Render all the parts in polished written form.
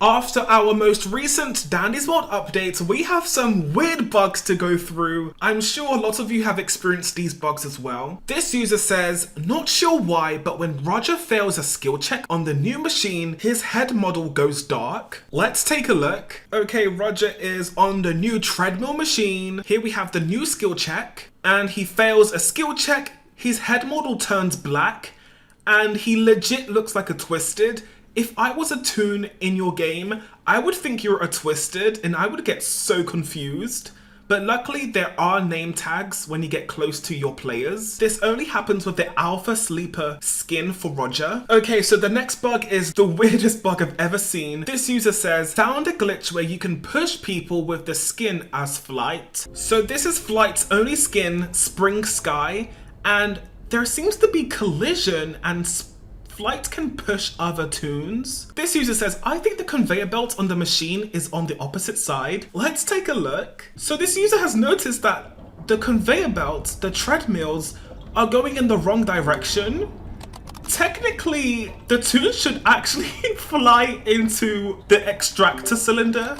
After our most recent Dandy's World update, we have some weird bugs to go through. I'm sure a lot of you have experienced these bugs as well. This user says, not sure why, but when Rodger fails a skill check on the new machine, his head model goes dark. Let's take a look. Okay, Rodger is on the new Treadmill machine. Here we have the new skill check, and he fails a skill check. His head model turns black, and he legit looks like a Twisted. If I was a Toon in your game, I would think you're a Twisted and I would get so confused. But luckily there are name tags when you get close to your players. This only happens with the Alpha Sleeper skin for Rodger. Okay, so the next bug is the weirdest bug I've ever seen. This user says, found a glitch where you can push people with the skin as Flight. So this is Flight's only skin, Spring Sky, and there seems to be collision and Flight can push other Toons. This user says, I think the conveyor belt on the machine is on the opposite side. Let's take a look. So this user has noticed that the conveyor belts, the treadmills, are going in the wrong direction. Technically, the Toon should actually fly into the extractor cylinder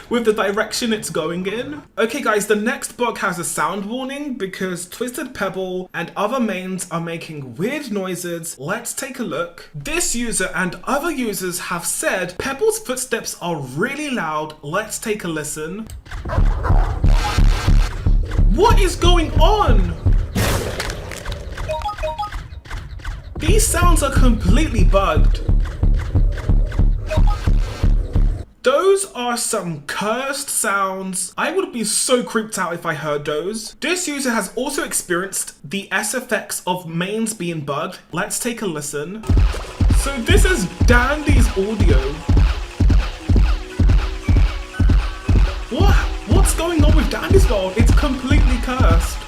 with the direction it's going in. Okay guys, the next bug has a sound warning because Twisted Pebble and other mains are making weird noises. Let's take a look. This user and other users have said Pebble's footsteps are really loud. Let's take a listen. What is going on? These sounds are completely bugged. Those are some cursed sounds. I would be so creeped out if I heard those. This user has also experienced the SFX of mains being bugged. Let's take a listen. So this is Dandy's audio. What's going on with Dandy's World? It's completely cursed.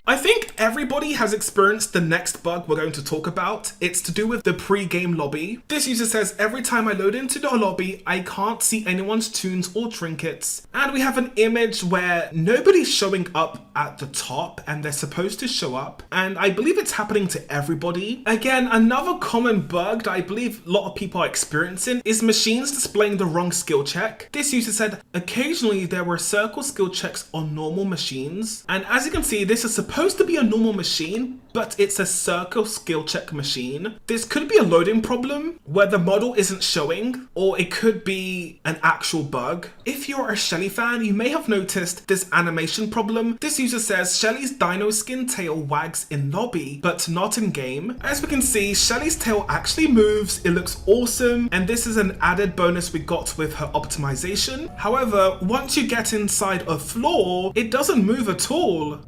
I think everybody has experienced the next bug we're going to talk about. It's to do with the pre-game lobby. This user says, every time I load into the lobby, I can't see anyone's Toons or trinkets. And we have an image where nobody's showing up at the top and they're supposed to show up. And I believe it's happening to everybody. Again, another common bug that I believe a lot of people are experiencing is machines displaying the wrong skill check. This user said, occasionally there were circle skill checks on normal machines. And as you can see, this is supposed to be a normal machine, but it's a circle skill check machine. This could be a loading problem where the model isn't showing, or it could be an actual bug. If you're a Shelly fan, you may have noticed this animation problem. This user says Shelly's dino skin tail wags in lobby, but not in game. As we can see, Shelly's tail actually moves. It looks awesome, and this is an added bonus we got with her optimization. However, once you get inside a floor, it doesn't move at all.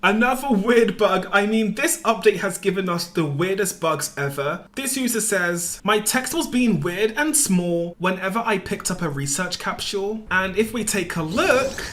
Another weird bug. I mean, this update has given us the weirdest bugs ever. This user says, my text was being weird and small whenever I picked up a research capsule. And if we take a look,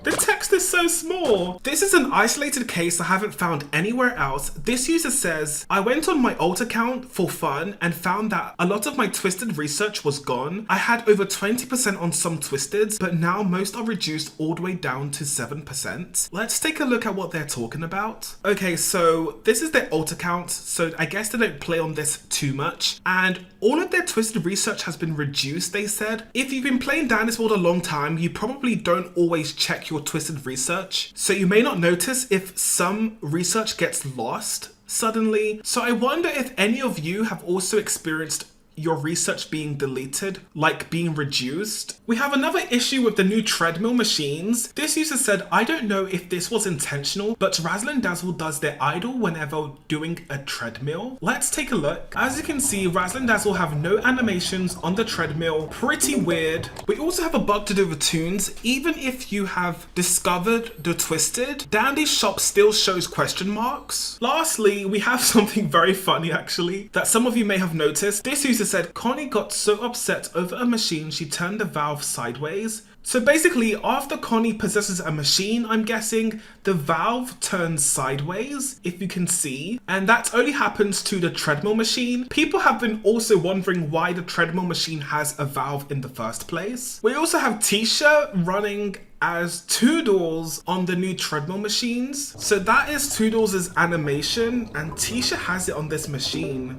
the text is so small. This is an isolated case I haven't found anywhere else. This user says, I went on my alt account for fun and found that a lot of my Twisted research was gone. I had over 20% on some Twisteds, but now most are reduced all the way down to 7%. Let's take a look at what they're talking about. Okay, so this is their alt account, so I guess they don't play on this too much. And all of their Twisted research has been reduced, they said. If you've been playing Dandy's World a long time, you probably don't always check your Twisted research, so you may not notice if some research gets lost suddenly. So I wonder if any of you have also experienced your research being deleted, like being reduced. We have another issue with the new Treadmill machines. This user said, I don't know if this was intentional, but Razzle and Dazzle does their idle whenever doing a treadmill. Let's take a look. As you can see, Razzle and Dazzle have no animations on the treadmill. Pretty weird. We also have a bug to do with Toons. Even if you have discovered the Twisted, Dandy's shop still shows question marks. Lastly, we have something very funny actually that some of you may have noticed. This user said Connie got so upset over a machine she turned the valve sideways. So basically, after Connie possesses a machine, I'm guessing, the valve turns sideways, if you can see, and that only happens to the treadmill machine. People have been also wondering why the treadmill machine has a valve in the first place. We also have Tisha running as Toodles on the new treadmill machines. So that is Toodles' animation, and Tisha has it on this machine.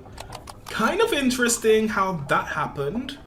Kind of interesting how that happened.